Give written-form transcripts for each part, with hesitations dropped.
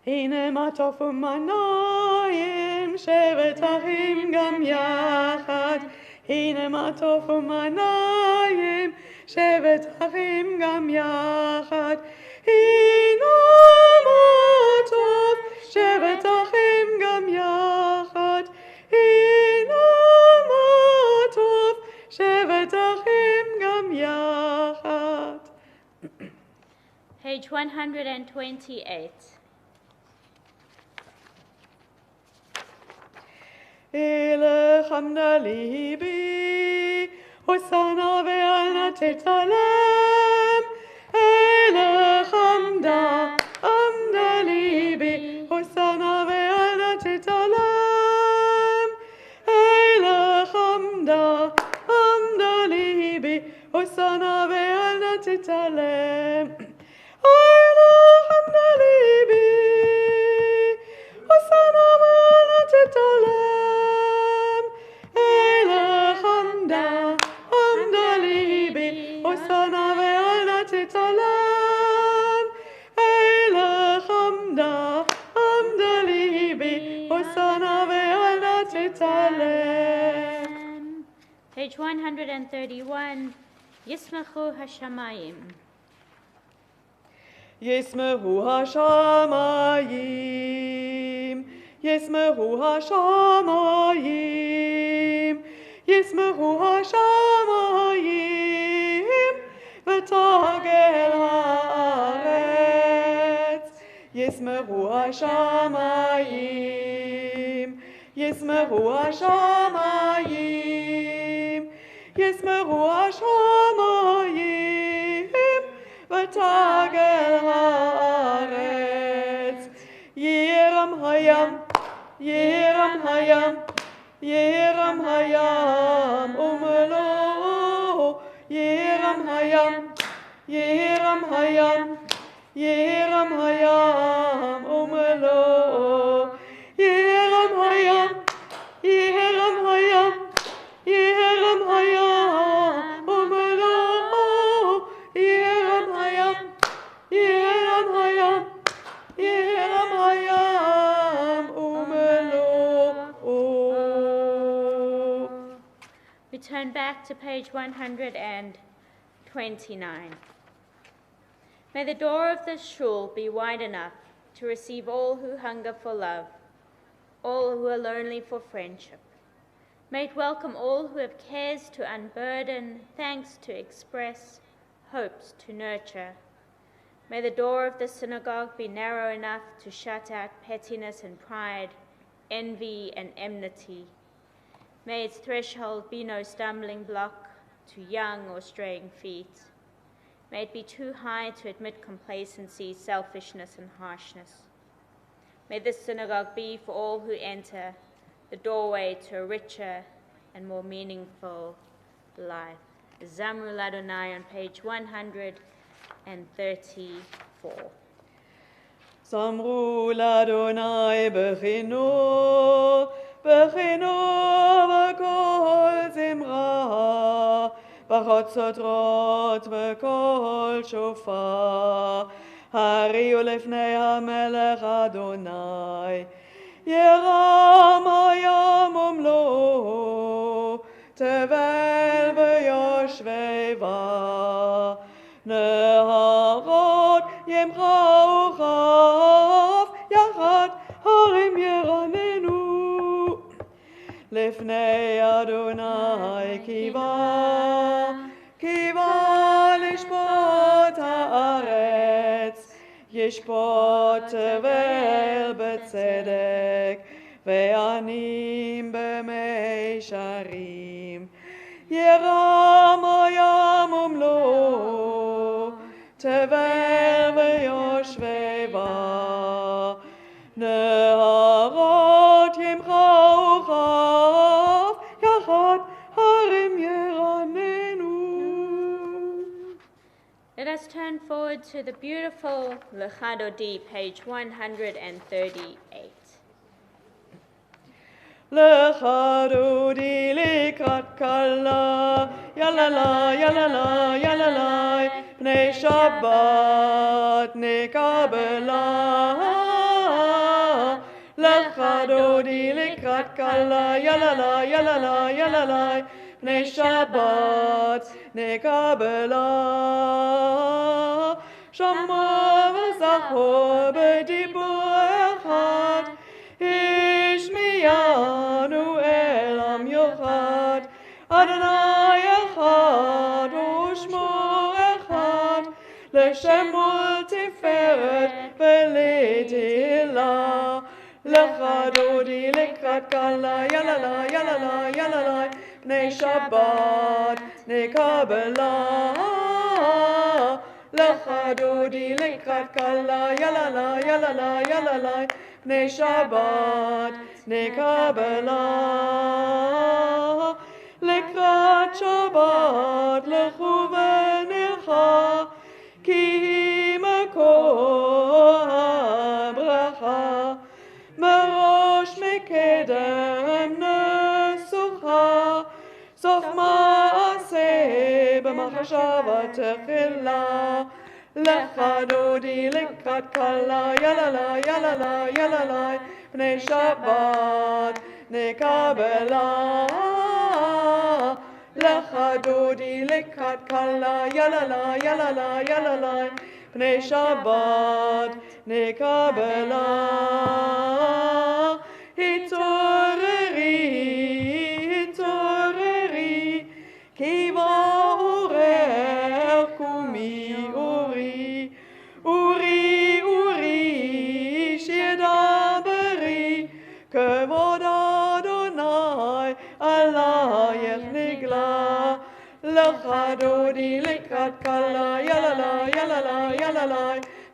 הנה מה טוב ומה נעים, שבת אחים גם יחד. הנה מה טוב ומה נעים, שבת אחים גם יחד. הנה מה טוב, שבת אחים גם יחד. הנה מה טוב, שבת אחים גם יחד. Page 128. אלך עמדה ליבי, הוסנה ואל נא תתעלם. אלך עמדה, עמדה ליבי, הוסנה ואל נא תתעלם. אלך עמדה, עמדה ליבי, הוסנה ואל נא תתעלם. אלך עמדה ליבי, הוסנה ואל נא תתעלם. Page 131. Yismachu Hashamayim. Yismachu Hashamayim. Yismachu Hashamayim. Yismachu Hashamayim. V'tagel haaretz. Yismachu Hashamayim. Yismachu Hashamayim. Yismachu Hashamayim. V'tagel haaretz. Yiram hayam. Yiram hayam. Yiram hayam. Umelo. Yiram hayam. Yiram hayam. Yiram hayam. Umelo. Yiram hayam. Yiram hayam. Yiram hayam. Umelo. Yiram hayam. Yiram hayam. Yiram hayam. Umelo. We turn back to page 129. May the door of the shul be wide enough to receive all who hunger for love, all who are lonely for friendship. May it welcome all who have cares to unburden, thanks to express, hopes to nurture. May the door of the synagogue be narrow enough to shut out pettiness and pride, envy and enmity. May its threshold be no stumbling block to young or straying feet. May it be too high to admit complacency, selfishness, and harshness. May this synagogue be for all who enter the doorway to a richer and more meaningful life. Zamru Ladonai on page 134. Zamru Ladonai bechinu, bechinu v'kol zimra, b'chotzot v'kol shofar, hariu lefnei hamelech Adonai, yeram hayam umlo, tevel v'yoshvei va, neharot yemchau chav, yachad harim yeranenu, לפני אדוני קיווה לשפוט הארץ, ישפוט תבל בצדק, ועניים במישרים. ירם הים ומלואו, תבל ויושבי בה, נהרות ימחאו חף, יחד הרים ירננו. Let us turn forward to the beautiful Lechadodi, page 138. Lechadodi לקראת כלה, יללה, יללה, יללה, פני שבת נקבלה. lecha dodi likrat kala, yalala, yalala, yalala, Bnei Shabbat nekabela. Shama v'zachor b'dibur echad, Ishmiyanu elam yochad, Adonai echad u'shmo echad, L'shemo tiferet v'letila. Lecha dodi likrat kala, yalala, yalala, yalala, Bnei Shabbat nekabela. Lecha dodi likrat kala, yalala, yalala, yalala, Bnei Shabbat nekabela. Likrat Shabbat lechu v'nilcha, ki makor habracha. Merosh mekedem nesucha, sof ma'aseh b'machshava techila. Lecha dodi likrat kala, yalala, yalala, yalala, Bnei Shabbat nekabela. Lecha dodi likrat kala, yalala, yalala, yalala, Bnei Shabbat nekabela. Hitoreri, hitoreri, ki va'orer kumi uri, uri, uri, shedaberi, kevod Adonai alayech nigla. Lecha dodi likrat kala, yalala, yalala, yalala,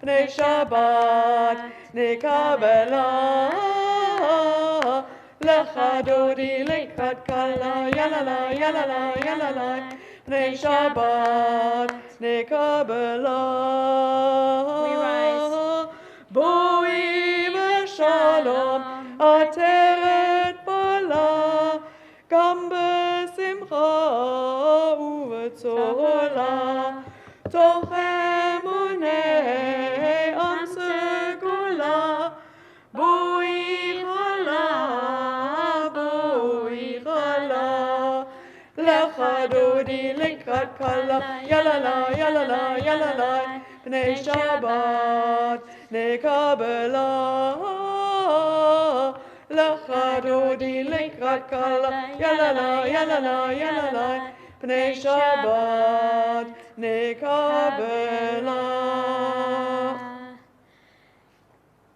Bnei Shabbat nekabela. Lecha dodi likrat kala, yalala, yalala, yalala, Bnei Shabbat nekabela. We rise. Boi v'shalom ateret bala, gam b'simcha u'v'tzola, toch emunei am segula. Boi chala, boi chala. Lecha dodi likrat kala, yalala, yalala, yalala, Bnei Shabbat nekabela. Lecha dodi likrat kala, yalala, yalala, yalala, Bnei Shabbat nekabela.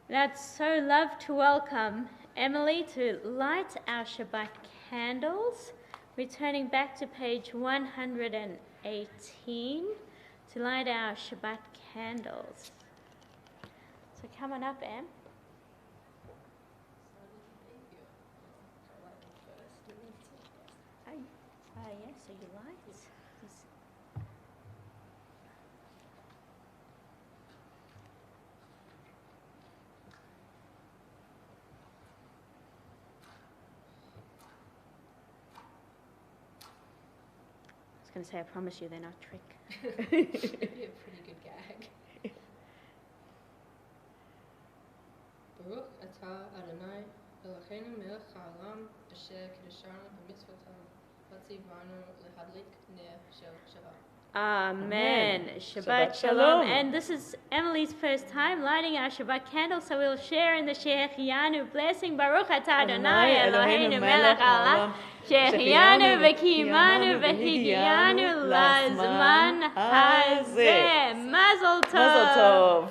And I'd so love to welcome Emily to light our Shabbat candles. Returning back to page 118 to light our Shabbat candles. So come on up, Em. Yes, so you light. I was going to say, I promise you they're not trick. It'd be a pretty good gag. Baruch atah Adonai Eloheinu melech ha'olam asher kiddushanu b'mitzvotav v'tzivanu lehadlik ner shel Shabbat. Amen. Shabbat Shabbat Shalom. Shalom. And this is Emily's first time lighting our Shabbat candle, so we'll share in the Shechianu blessing. Baruch atah Adonai Eloheinu melech haolam Shechianu v'kiyimanu v'higianu lazman hazeh. Mazel Mazel tov. tov.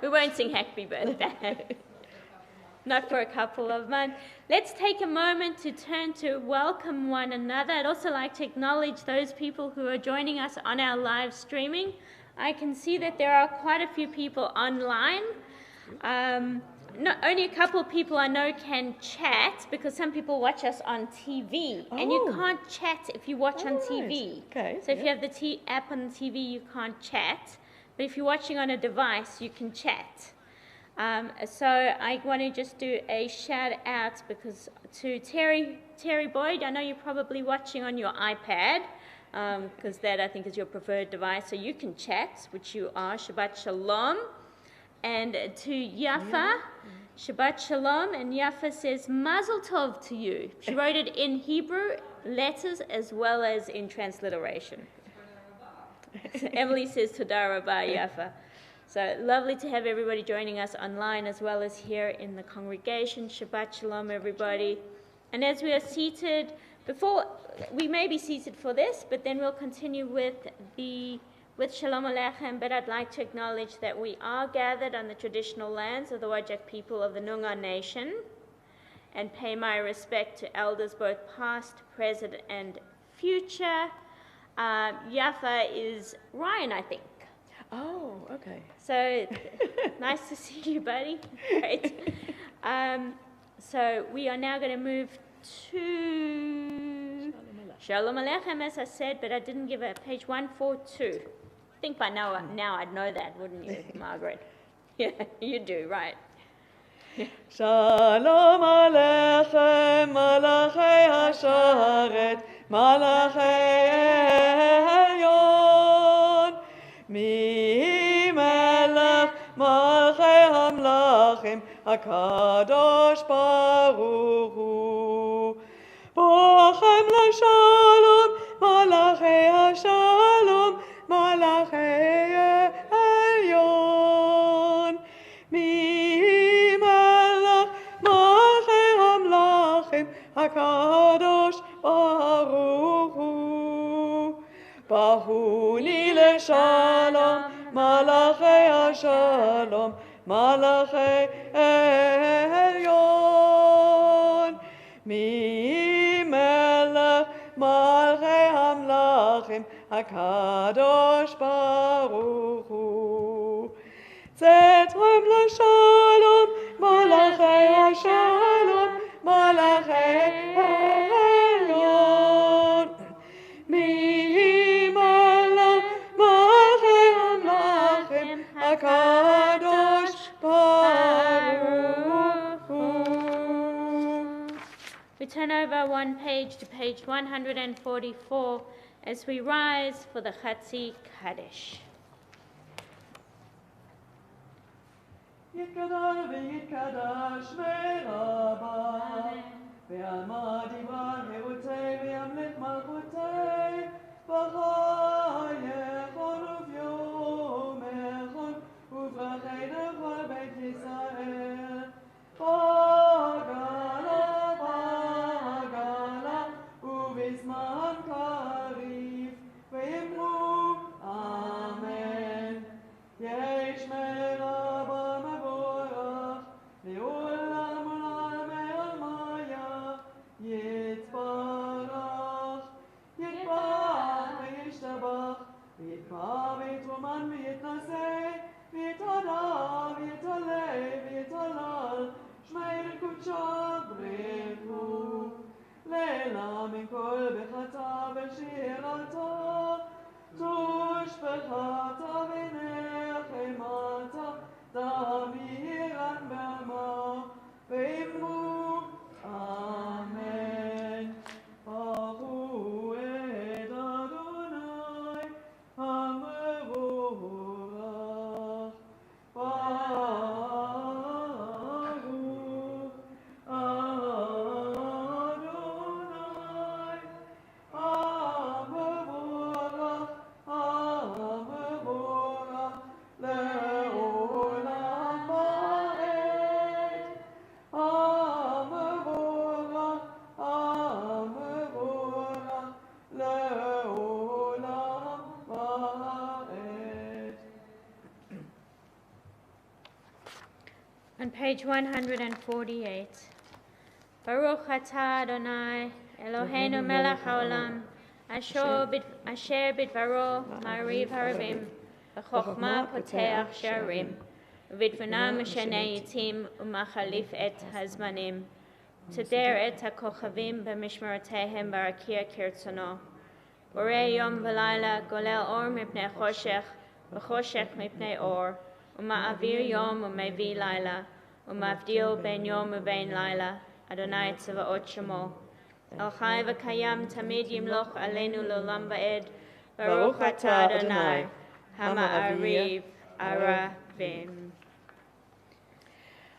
We won't sing Happy Birthday. Not for a couple of months. Let's take a moment to turn to welcome one another. I'd also like to acknowledge those people who are joining us on our live streaming. I can see that there are quite a few people online. Only a couple of people I know can chat because some people watch us on TV. And you Oh. can't chat if you watch on All right. TV. Okay, So if yeah. you have the app on the TV, you can't chat. But if you're watching on a device, you can chat. So I want to just do a shout out because to Terry Boyd. I know you're probably watching on your iPad because that I think is your preferred device. So you can chat, which you are. Shabbat Shalom. And to Yafa, Shabbat Shalom, and Yafa says Mazel Tov to you. She wrote it in Hebrew letters as well as in transliteration. So Emily says Toda Rabah Yafa. So lovely to have everybody joining us online as well as here in the congregation. Shabbat Shalom, everybody. And as we are seated, we may be seated for this, but then we'll continue with Shalom Aleichem. But I'd like to acknowledge that we are gathered on the traditional lands of the Wajak people of the Noongar Nation, and pay my respect to elders both past, present, and future. Yafa is Ryan, I think. Oh, okay. So nice to see you, buddy. Great. So we are now going to move to Shalom Aleichem, as I said, but I didn't give a page 142. I think by now I'd know that, wouldn't you, Margaret? Yeah, you do, right. Shalom Aleichem, Malachei Hasharet, Malachei Elyon, Mi Melech, Malchei Hamlachim, HaKadosh Baruch Hu. Bochem LaShalom, Malachei HaShalom, Malachei Elyon, Mi Melech, Malchei Hamlachim, HaKadosh Baruch Hu. Bahuni LeShalom, Malachei HaShalom, Malachei Elyon, Mi Melech, Malchei Hamlachim, HaKadosh Baruch Hu. Tzedrem LeShalom, Malachei HaShalom, Malachei Elyon, Mi Melech, Malchei Hamlachim, HaKadosh Baruch Hu. We turn over one page to page 144 as we rise for the Chatzi Kaddish. יתגדל ויתקדש מרבה, ועמד דברה חירותי וימלך מלכותי, בחייכון וביומכון, וברכי לכל בית ישראל. בגלה, בגלה, ובזמן קריב, ואמרו אמן. יש מרבה מבורך, לעולם עולם אלמיה, יתברך, יתברך וישתבח, ויתפאר ויתרומן ויתנשא, ויתהדר ויתעלה ויתהלל, שמי לקודשו ברכו, לילה מכל בחטא ושירתה, תושבחתה ונחמתה, תמירן בעמה, ואמרו אמן. ברכו את אדוני המבורך, ברוך אדוני המבורך, המבורך לעולם ועד. המבורך, המבורך לעולם ועד. On page 148, Baruch atah Adonai, Eloheinu melech haolam, asher bidvaro ma'ariv harabim, v'chokhmah poteach she'arim, v'bitvuna mishaneh yitim u'machalif et hazmanim, teder et hakochavim b'mishmaratehem barakia kirtzono, borei yom v'layla golel or mipnei choshech, v'choshech mipnei or, ומעביר יום ומביא לילה, ומבדיל בין יום ובין לילה, אדוני צבאות שמו. אל חי וקיים תמיד ימלוך עלינו לעולם ועד, ברוך אתה אדוני, המעריב ערבים.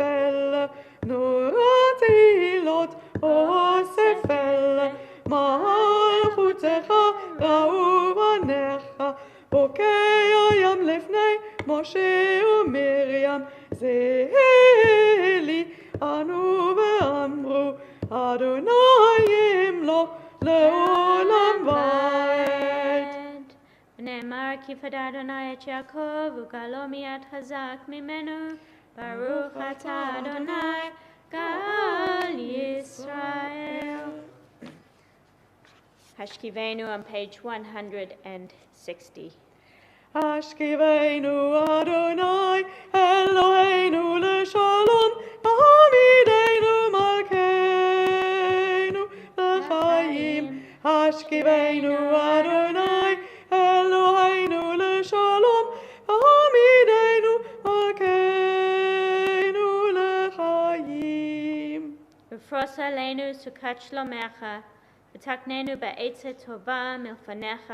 אל, נורת עילות אוסף אל, מלכותך ראו בניך, בוקע ים לפני משה ומרים, זה לי אנו ואמרו, אדוני ימלוך לעולם ועד. ונאמר כי פדה אדוני את יעקב וגאלו מיד חזק ממנו, ברוך אתה אדוני גאל ישראל. Hashkivenu on page 160. השכיבנו אדוני אלוהינו לשלום, העמידנו מלכנו לחיים. השכיבנו אדוני אלוהינו לשלום, העמידנו מלכנו לחיים. ופרוס עלינו סוכת שלומך, ותקננו בעצת טובה מלפניך,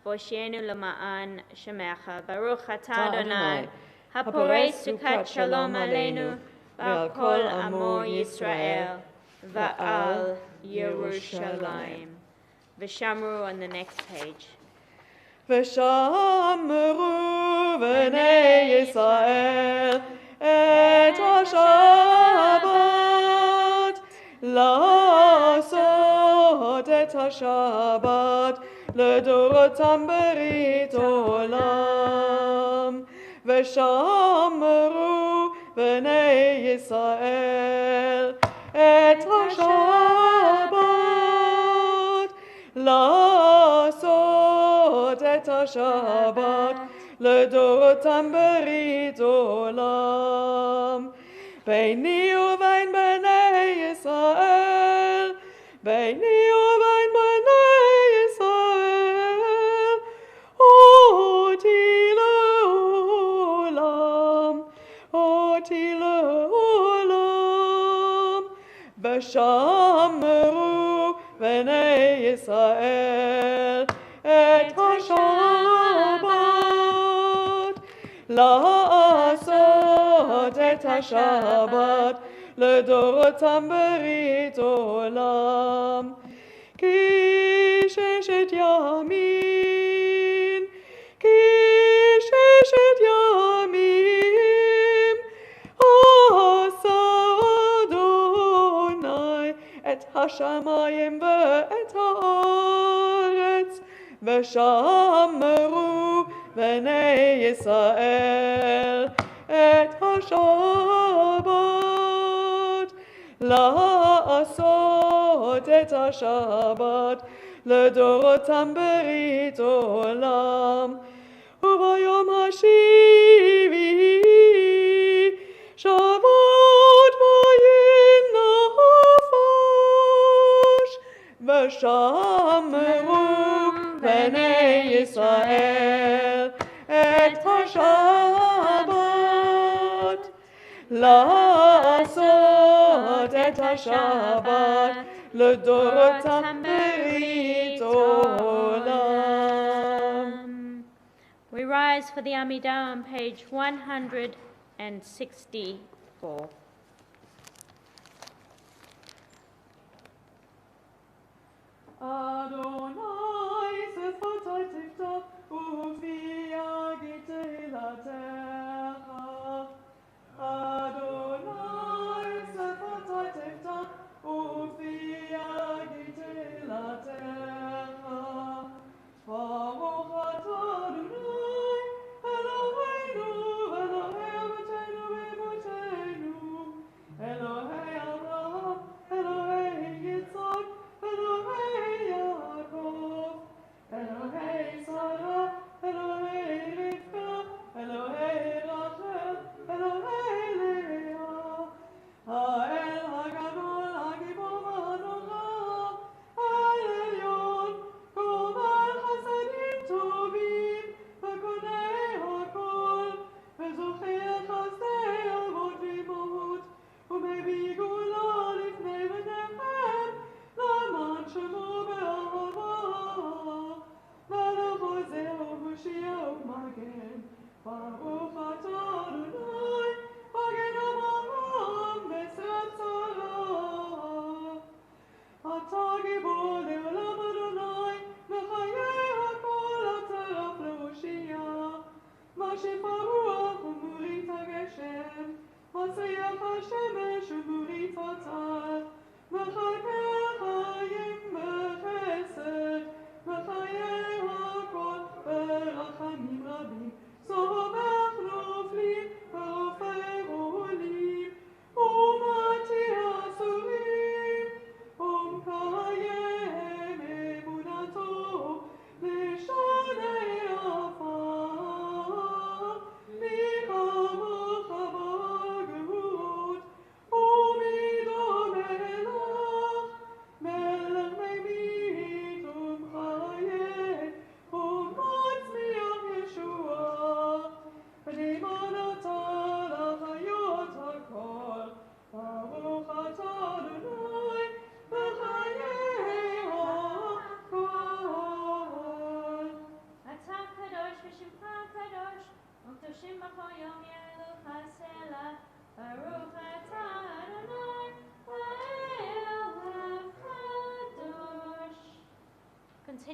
והושיענו למען שמך. ברוך אתה אדוני, הפורס סוכת שלום עלינו, ועל כל עמו ישראל, ועל ירושלים. ושמרו on the next page. ושמרו בני ישראל את השבת, לעשות את השבת לדורותם ברית עולם. ושמרו בני ישראל את השבת, לעשות את השבת לדורותם ברית עולם. ביני ובין בני ישראל, ביני ובין בני ישראל, אותי לעולם, אותי לעולם. ושמרו בני ישראל את השבת, לעשות את השבת לדורותם ברית עולם. כי ששת ימים, כי ששת ימים עשה אדוני את השמיים ואת הארץ, ושמרו בני ישראל את השבת, לעשות את השבת לדורותם ברית עולם. וביום השביעי שבת וינפש, ושמרו בני ישראל את השבת, לעשות את השבת לדורותם ברית עולם. We rise for the Amidah on page 164. Adonai sefotay tiftach ufi yagitei latecha. Adonai sefotay tiftach ufi yagitei latecha. Baruch atah Adonai Eloheinu Elohei Avotenu v'Imotenu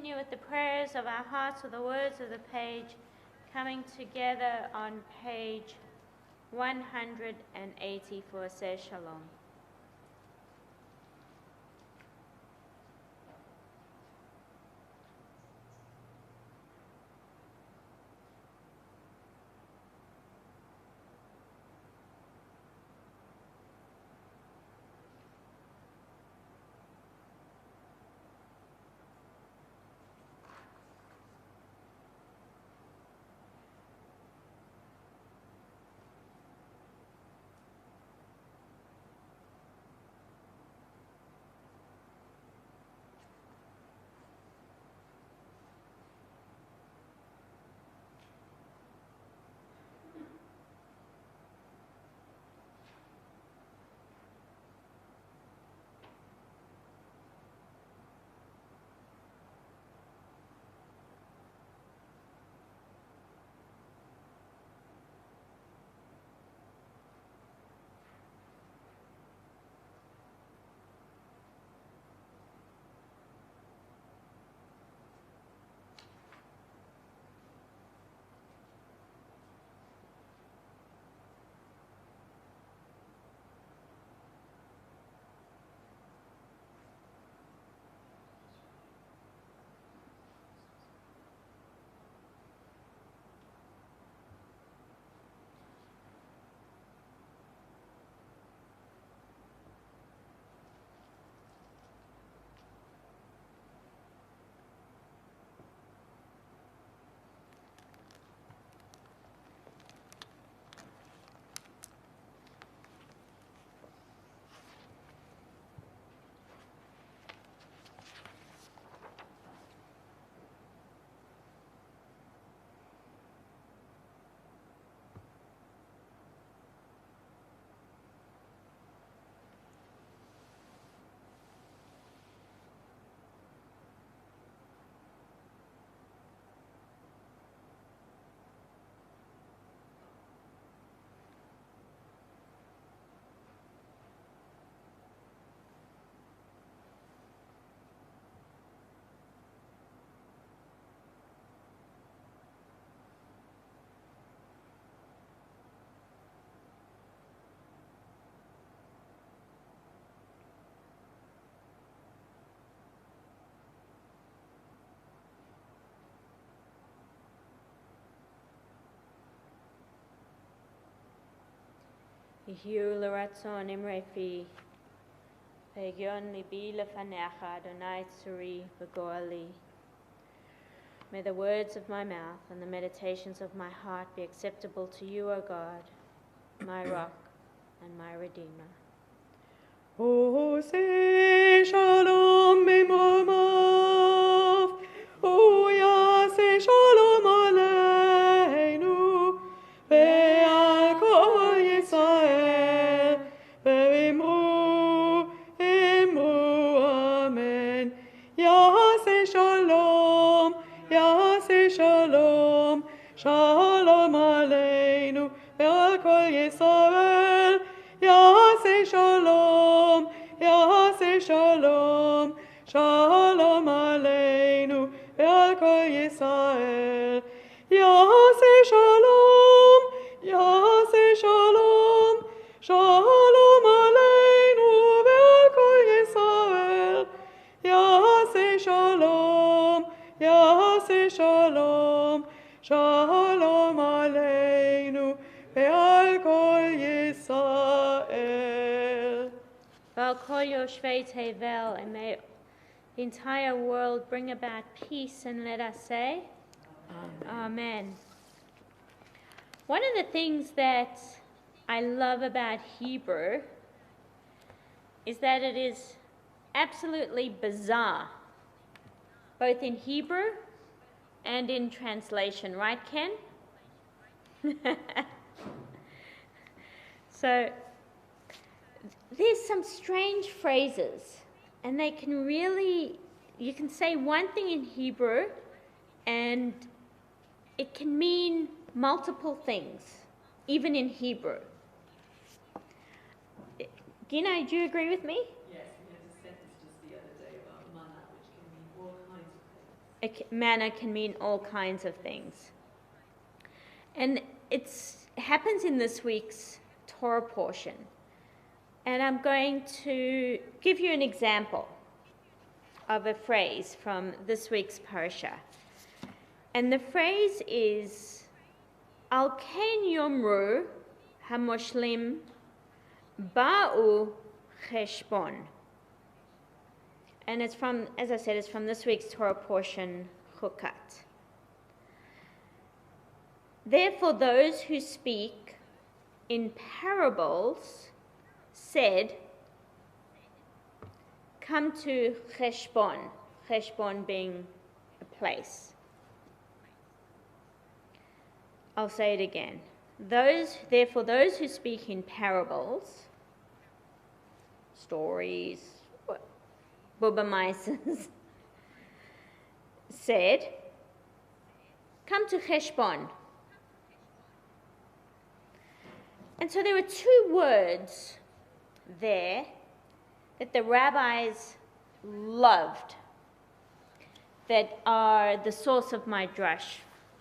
continue with the prayers of our hearts or the words of the page, coming together on page 180 for Aseh Shalom. Yihiu l'ratzon imre fi, ve'egion libi lefanecha Adonai tzuri v'goali. May the words of my mouth and the meditations of my heart be acceptable to you, O God, my rock and my redeemer. Aseh Shalom b'mromav, Yaseh Shalom aleinu, ve'al kol Yisrael, ve'imru amen. Yaseh Shalom, Yaseh Shalom, Shalom aleinu, ve'al kol Yisrael, Yaseh Shalom, Yaseh Shalom, Shalom aleinu, ve'al kol Yisrael. Yaseh Shalom, Yaseh Shalom, Shalom aleinu, ve'al kol Yisrael. Yaseh Shalom, Yaseh Shalom, Shalom aleinu, ve'al kol Yisrael. Val kol yoshvei tevel, and may the entire world bring about peace, and let us say, Amen. One of the things that I love about Hebrew is that it is absolutely bizarre, both in Hebrew and in translation, right, Ken? So there's some strange phrases, and they can really, you can say one thing in Hebrew and it can mean multiple things, even in Hebrew. Gina, do you agree with me? Yes, we had a sentence just the other day about manna, which can mean all kinds of things. manner can mean all kinds of things. And it happens in this week's Torah portion. And I'm going to give you an example of a phrase from this week's parasha. And the phrase is, Al ken yomru hamoshlim ba'u cheshbon. And it's from, as I said, it's from this week's Torah portion, Chukat. Therefore, those who speak in parables said, come to Cheshbon, Cheshbon being a place. I'll say it again. Therefore, those who speak in parables, stories, bubamaises, said, come to Cheshbon. And so there were two words there that the rabbis loved, that are the source of my drush,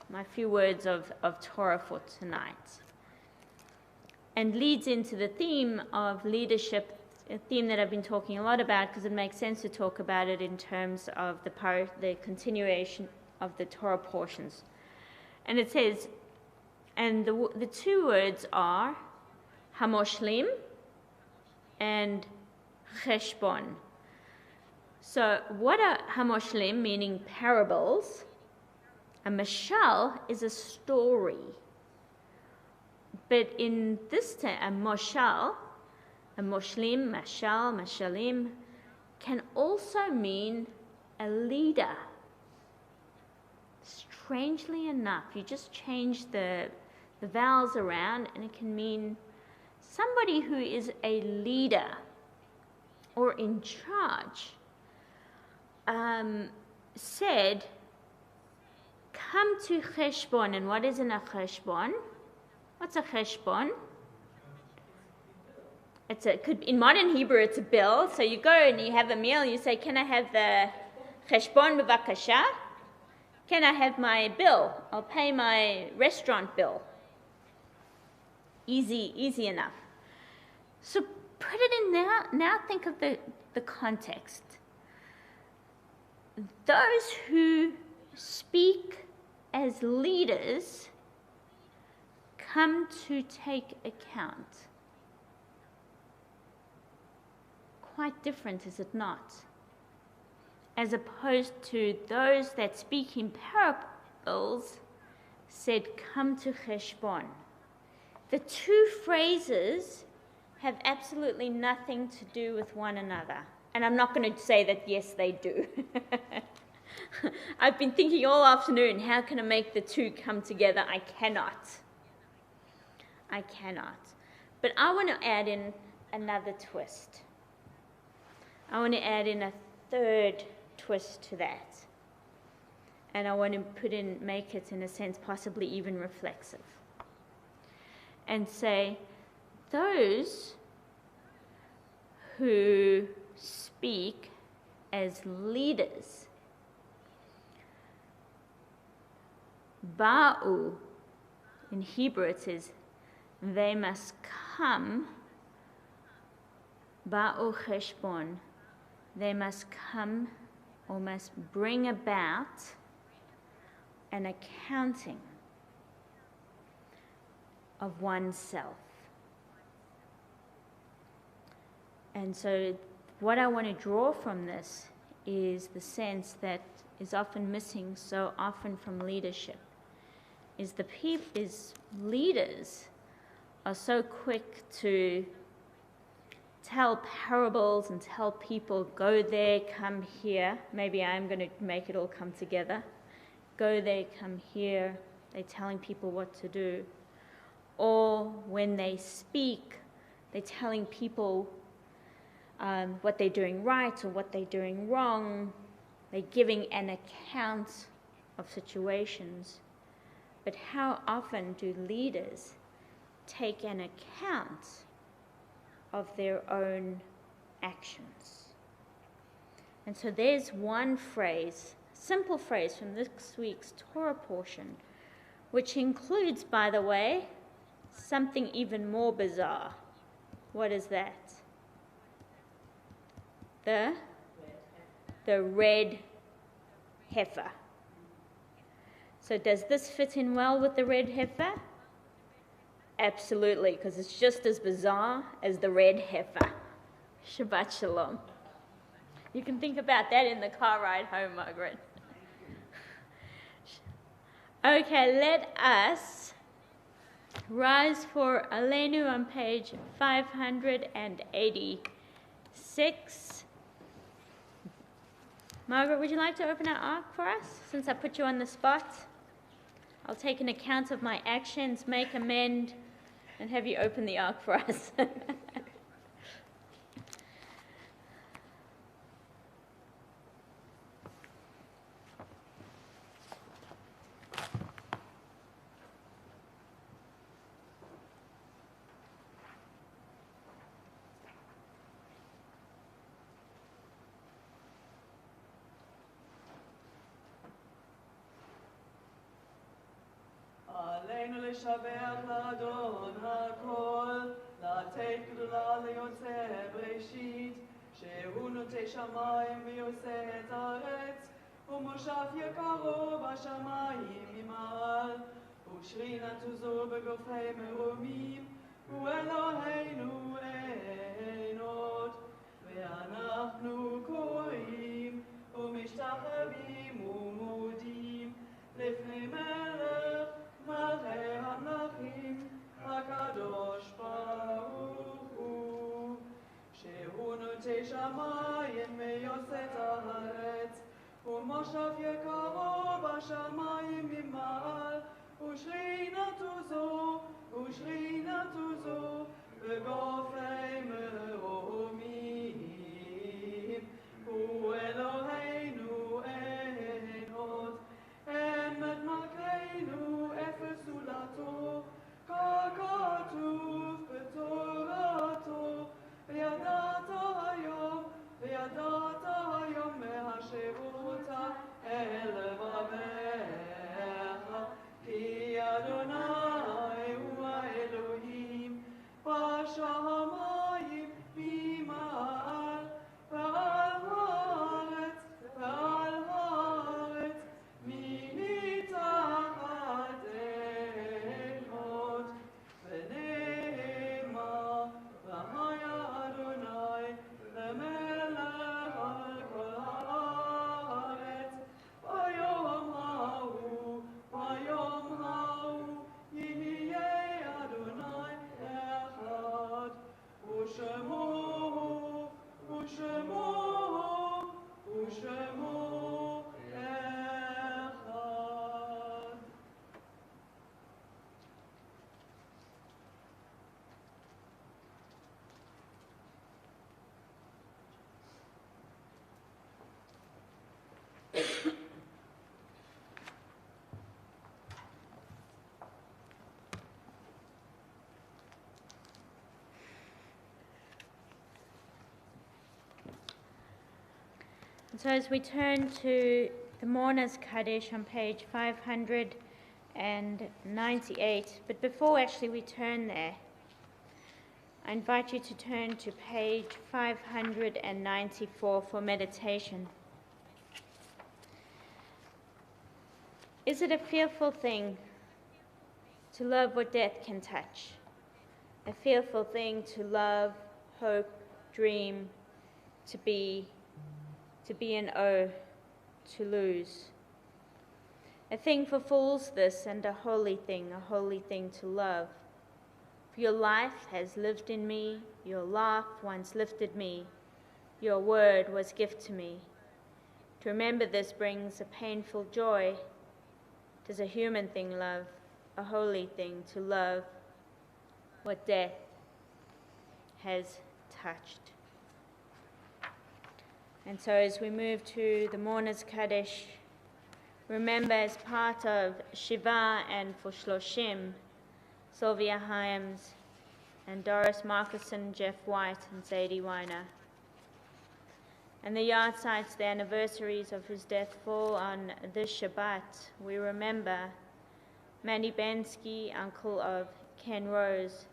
my few words of Torah for tonight, and leads into the theme of leadership, a theme that I've been talking a lot about because it makes sense to talk about it in terms of the continuation of the Torah portions. And it says, and the two words are Hamoshlim and Cheshbon. So what are Hamoshlim, meaning parables? A mashal is a story. But in this time, a moshlim, mashal, mashalim, can also mean a leader. Strangely enough, you just change the vowels around and it can mean somebody who is a leader or in charge. Said, come to Cheshbon. And what is in a Cheshbon? What's a Cheshbon? In modern Hebrew, it's a bill. So you go and you have a meal, you say, can I have the Cheshbon b'vakasha? Can I have my bill? I'll pay my restaurant bill. Easy enough. So put it in there. Now think of the context. Those who speak as leaders come to take account. Quite different, is it not? As opposed to those that speak in parables said, come to Cheshbon. The two phrases have absolutely nothing to do with one another. And I'm not going to say that, yes, they do. I've been thinking all afternoon, how can I make the two come together? I cannot. But I want to add in another twist. I want to add in a third twist to that. And I want to make it, in a sense, possibly even reflexive. And say, those who speak as leaders, Ba'u, in Hebrew it says, they must come, Ba'u Cheshbon, they must come or must bring about an accounting of oneself. And so what I want to draw from this is the sense that is often missing so often from leadership, is leaders are so quick to tell parables and tell people, go there, come here. Maybe I'm going to make it all come together. Go there, come here. They're telling people what to do. Or when they speak, they're telling people what they're doing right or what they're doing wrong. They're giving an account of situations. But how often do leaders take an account of their own actions? And so there's one phrase simple phrase from this week's Torah portion, which includes, by the way, something even more bizarre. What is that? The red heifer. So does this fit in well with the red heifer? Absolutely, because it's just as bizarre as the red heifer. Shabbat Shalom. You can think about that in the car ride home, Margaret. Okay, let us rise for Aleinu on page 586. Margaret, would you like to open our ark for us, since I put you on the spot? I'll take an account of my actions, make amend, and have you open the ark for us. עלינו לשבח לאדון הכל, לתת גדולה ליוצא בראשית, שהוא נוטה שמיים ויוצא את הארץ, ומושב יקרו בשמיים ממעל, ושרינת עוזו בגופי מרומים, הוא אלוהינו אין עוד, ואנחנו קוראים ומשתחווים ומודים לפני מלך מלכי המלכים, הקדוש ברוך הוא, שהוא נוטה שמיים ויוצא את הארץ, ומושב יקרו בשמיים ממעל, ושרינת עוזו בגופי מרומים, הוא אלוהינו אין עוד, אמת מלכנו אפס זולתו, ככתוב בתורתו, וידעת היום מהשירות אל לבביך, כי אדוני הוא האלוהים בשמיים ממעל, ועל הארץ מתחת אין עוד, ונאמר והיה אדוני למלך על כל הארץ, ביום ההוא יהיה אדוני אחד, ושמו אחד. And so as we turn to the Mourner's Kaddish on page 598, but before actually we turn there, I invite you to turn to page 594 for meditation. Is it a fearful thing to love what death can touch? A fearful thing to love, hope, dream, to be an O, to lose. A thing for fools this, and a holy thing to love. For your life has lived in me, your laugh once lifted me, your word was gift to me. To remember this brings a painful joy. 'Tis a human thing, love, a holy thing to love what death has touched. And so as we move to the Mourner's Kaddish, remember as part of Shiva and for Shloshim, Sylvia Hyams and Doris Markuson, Jeff White and Sadie Weiner. and the yahrzeits, the anniversaries of his death, fall on this Shabbat. We remember Mandy Bensky, uncle of Ken Rose,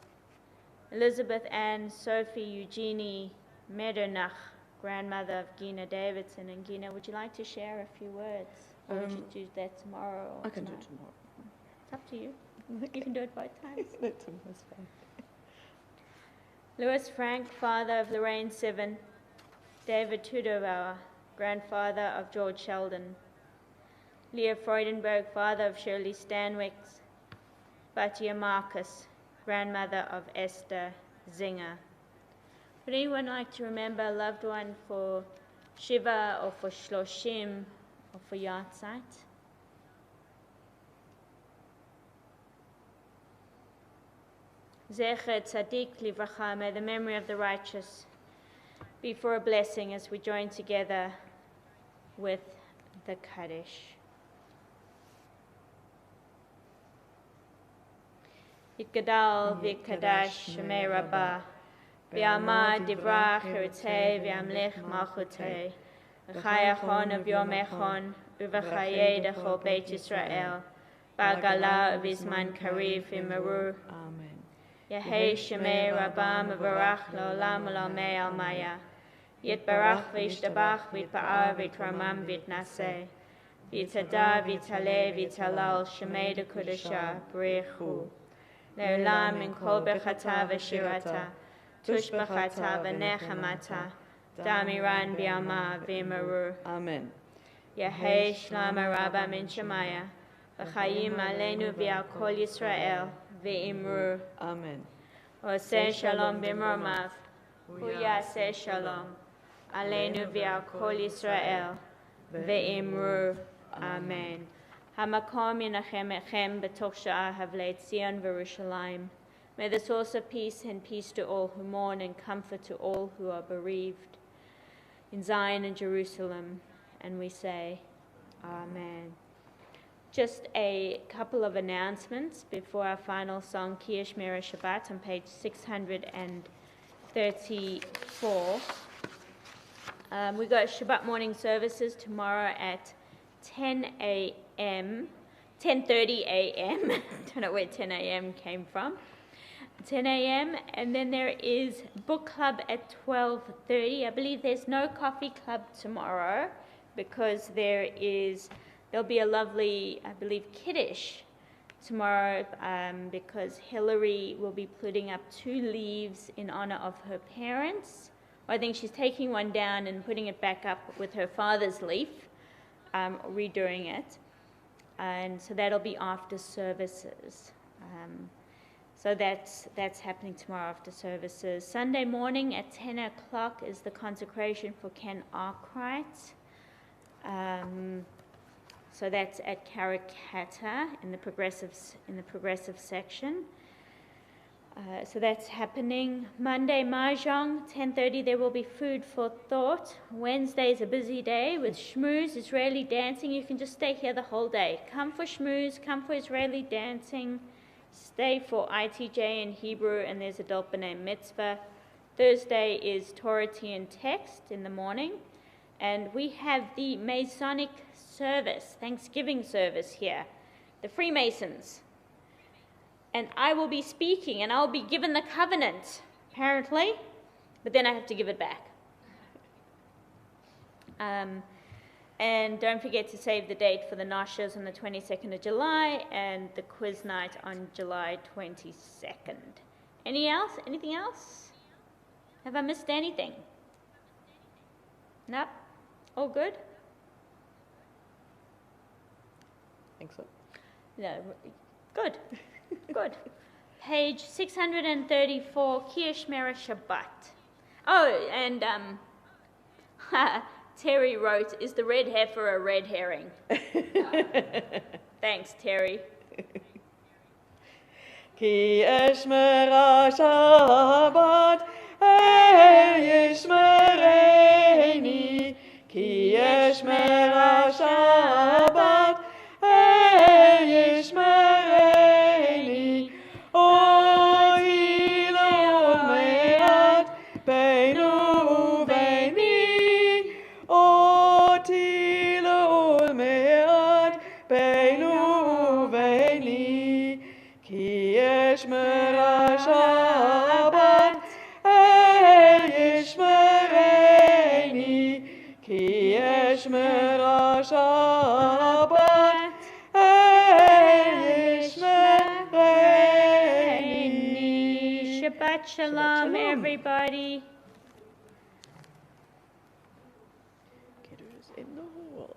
Elizabeth Ann Sophie Eugenie Medernach, grandmother of Gina Davidson. And Gina, would you like to share a few words? Or would you do that tomorrow? Or I can do tonight? it tomorrow. It's up to you. You can do it both times. That's fine. Louis Frank, father of Lorraine Sivan. David Tudorauer, grandfather of George Sheldon. Leah Freudenberg, father of Shirley Stanwicks. Batia Marcus, grandmother of Esther Zinger. Would anyone like to remember a loved one for Shiva or for Shloshim or for Yahrzeit? Zecher Tzadik Livracha, may the memory of the righteous be for a blessing as we join together with the Kaddish. Yitgadal v'kadash shemei Rabbah, v'yamad divrach chiritei v'yamlech malchutei, v'chayachon v'yomechon, v'chayei dechol Beit Yisrael, ba'gala v'izman kariv v'merur. Amen. Yehei shemei Rabbah mevarach le'olam olamei almaya, yitbarach v'yishtabach v'yitpa'ar v'yitramam v'yitnaseh, v'yitada v'yitaleh v'yitalal shemei dekudesha b'rechu. Le'olam min kol bechata v'shirata, tush bechata v'nechamata, damiran b'yama v'merur. Amen. Yehei shlama Rabba min shemaya, v'chayim aleinu v'al kol Yisrael, v'imru. Amen. Oseh shalom b'mromav, hu yaseh shalom, aleinu v'al kol Yisrael, v'imru. Amen. Hamakom yinachem etchem b'toch sha'ah havlei Tzion v'Yerushalayim. May the source of peace and peace to all who mourn and comfort to all who are bereaved in Zion and Jerusalem. And we say, Amen. Just a couple of announcements before our final song, Ki Yishmeru Shabbat, on page 634. We got Shabbat morning services tomorrow at 10 a.m., 10:30 a.m. Don't know where 10 a.m. came from. 10 a.m. and then there is book club at 12:30. I believe there's no coffee club tomorrow because there'll be a lovely, I believe, kiddush tomorrow because Hillary will be putting up 2 leaves in honor of her parents. I think she's taking one down and putting it back up with her father's leaf, redoing it. And so that'll be after services. So that's happening tomorrow after services. Sunday morning at 10 o'clock is the consecration for Ken Arkwright. So that's at Karrakatta in the progressive section. So that's happening. Monday, Mahjong, 10:30, there will be food for thought. Wednesday is a busy day with shmooze, Israeli dancing. You can just stay here the whole day. Come for shmooze, come for Israeli dancing, stay for ITJ in Hebrew, and there's adult b'nai mitzvah. Thursday is Torah tea and text in the morning. And we have the Masonic service, Thanksgiving service here, the Freemasons. And I will be speaking, and I'll be given the covenant, apparently, but then I have to give it back. And don't forget to save the date for the Noshers on the 22nd of July and the quiz night on July 22nd. Anything else? Have I missed anything? Nope. All good? I think so. No. Good. Good. Page 634, Ki Yishmeru Shabbat. Oh, and Terry wrote, is the red heifer a red herring? Thanks, Terry. Ki Yishmeru Shabbat Yishmereni, Ki Yishmeru Shabbat Yishmereni, Ohi lo me'at beinu ubeini, ישמרה שבת, ישמרני. Shabbat Shalom, everybody. Getters in the hole.